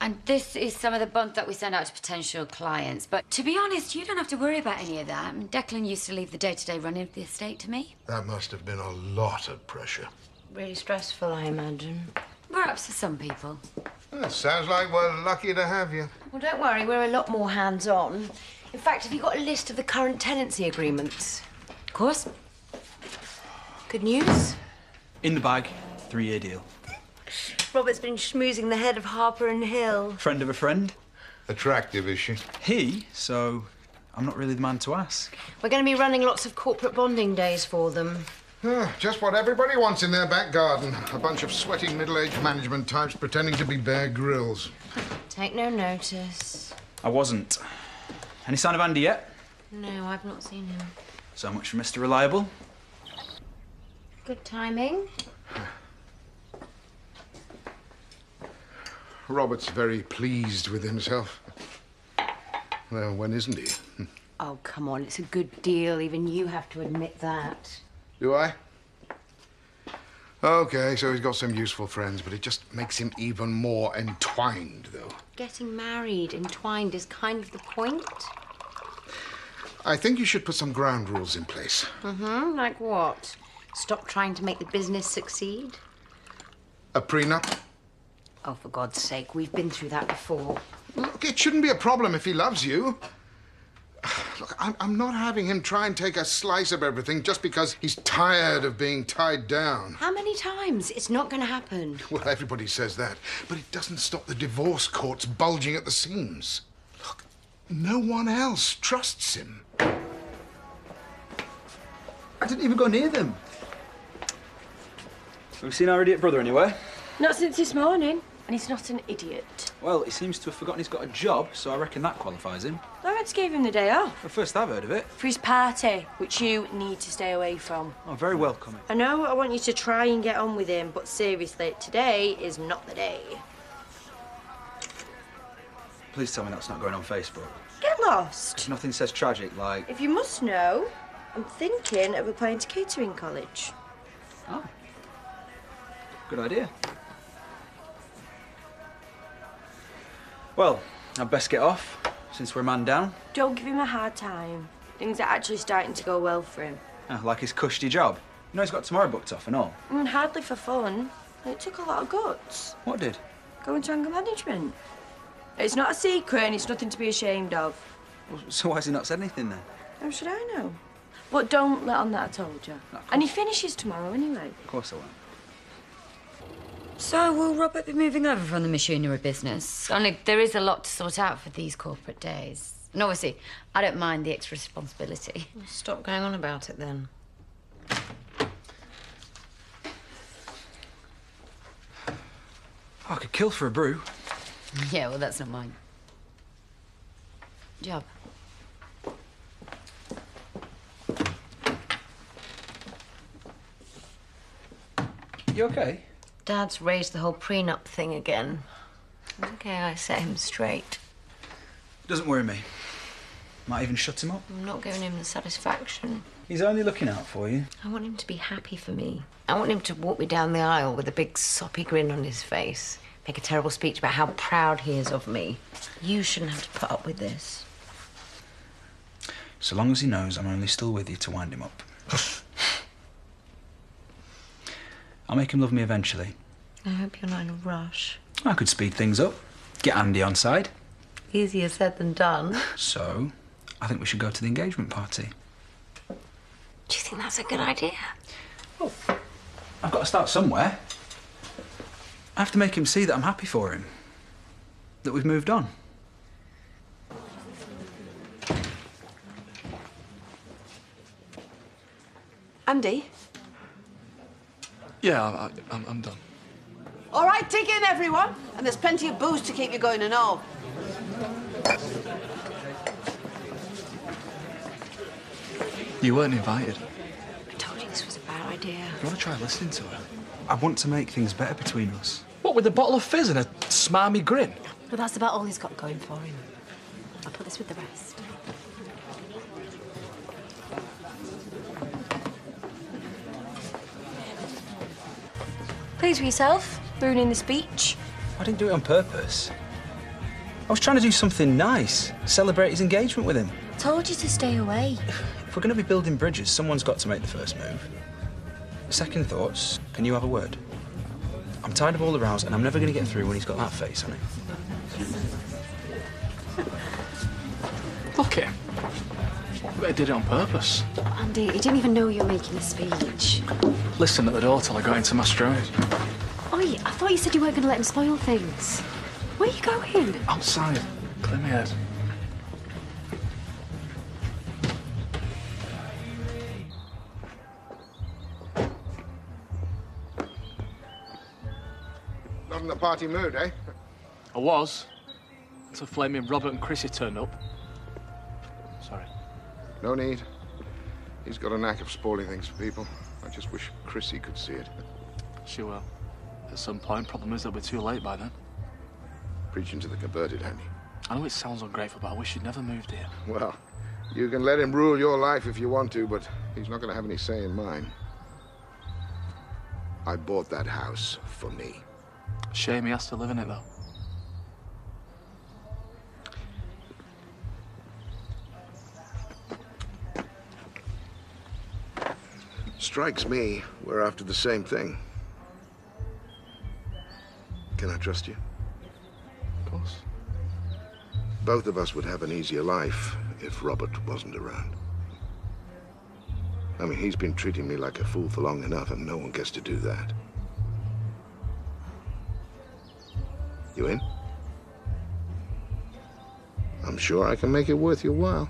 And this is some of the bump that we send out to potential clients. But to be honest, you don't have to worry about any of that. I mean, Declan used to leave the day-to-day running of the estate to me. That must have been a lot of pressure. Really stressful, I imagine. Perhaps for some people. Well, sounds like we're lucky to have you. Well, don't worry, we're a lot more hands-on. In fact, have you got a list of the current tenancy agreements? Of course. Good news? In the bag, 3-year deal. Robert's been schmoozing the head of Harper and Hill. Friend of a friend. Attractive, is she? So I'm not really the man to ask. We're going to be running lots of corporate bonding days for them. Just what everybody wants in their back garden. A bunch of sweaty middle-aged management types pretending to be Bear Grylls. Take no notice. I wasn't. Any sign of Andy yet? No, I've not seen him. So much for Mr. Reliable. Good timing. Robert's very pleased with himself. Well, when isn't he? Oh, come on, it's a good deal. Even you have to admit that. Do I? OK, so he's got some useful friends, but it just makes him even more entwined, though. Getting married, entwined, is kind of the point. I think you should put some ground rules in place. Like what? Stop trying to make the business succeed? A prenup? Oh, for God's sake, we've been through that before. Look, it shouldn't be a problem if he loves you. Look, I'm not having him try and take a slice of everything just because he's tired of being tied down. How many times? It's not going to happen. Well, everybody says that, but it doesn't stop the divorce courts bulging at the seams. Look, no one else trusts him. I didn't even go near them. Have we seen our idiot brother anywhere? Not since this morning. And he's not an idiot. Well, he seems to have forgotten he's got a job, so I reckon that qualifies him. Lawrence gave him the day off. The first I've heard of it. For his party, which you need to stay away from. Oh, very welcoming. I know I want you to try and get on with him, but seriously, today is not the day. Please tell me that's not going on Facebook. Get lost. Nothing says tragic like... If you must know, I'm thinking of applying to catering college. Oh. Good idea. Well, I'd best get off, since we're a man down. Don't give him a hard time. Things are actually starting to go well for him. Like his cushy job. You know he's got tomorrow booked off and all. Hardly for fun. It took a lot of guts. What did? Going to anger management. It's not a secret and it's nothing to be ashamed of. Well, so why has he not said anything then? How should I know? But don't let on that I told you. No, and he finishes tomorrow anyway. Of course I won't. So will Robert be moving over from the machinery business? Only there is a lot to sort out for these corporate days. And obviously, I don't mind the extra responsibility. Stop going on about it, then. I could kill for a brew. Yeah, well, that's not mine. Job. You okay? Dad's raised the whole prenup thing again. Okay, I set him straight. Doesn't worry me. Might even shut him up. I'm not giving him the satisfaction. He's only looking out for you. I want him to be happy for me. I want him to walk me down the aisle with a big soppy grin on his face. Make a terrible speech about how proud he is of me. You shouldn't have to put up with this. So long as he knows I'm only still with you to wind him up. I'll make him love me eventually. I hope you're not in a rush. I could speed things up. Get Andy on side. Easier said than done. So, I think we should go to the engagement party. Do you think that's a good idea? Well, I've got to start somewhere. I have to make him see that I'm happy for him. That we've moved on. Andy? Yeah, I'm done. All right, dig in, everyone. And there's plenty of booze to keep you going and all. You weren't invited. I told you this was a bad idea. You want to try listening to her? I want to make things better between us. What, with a bottle of fizz and a smarmy grin? But that's about all he's got going for him. I'll put this with the rest. Pleased with yourself, ruining the speech. I didn't do it on purpose. I was trying to do something nice. Celebrate his engagement with him. Told you to stay away. If we're going to be building bridges, someone's got to make the first move. Second thoughts, can you have a word? I'm tired of all the rows, and I'm never going to get through when he's got that face on him. Look at him. I bet he did it on purpose. Andy, he didn't even know you were making a speech. Listen at the door till I got into my stride. Oi, I thought you said you weren't going to let him spoil things. Where are you going? Outside. Clear my head. Not in the party mood, eh? I was. Until flaming Robert and Chrissy turned up. Sorry. No need. He's got a knack of spoiling things for people. I just wish Chrissy could see it. She will. At some point, problem is they'll be too late by then. Preaching to the converted, Andy. I know it sounds ungrateful, but I wish you'd never moved here. Well, you can let him rule your life if you want to, but he's not going to have any say in mine. I bought that house for me. Shame he has to live in it, though. Strikes me we're after the same thing. Can I trust you? Of course. Both of us would have an easier life if Robert wasn't around. I mean, he's been treating me like a fool for long enough, and no one gets to do that. You in? I'm sure I can make it worth your while.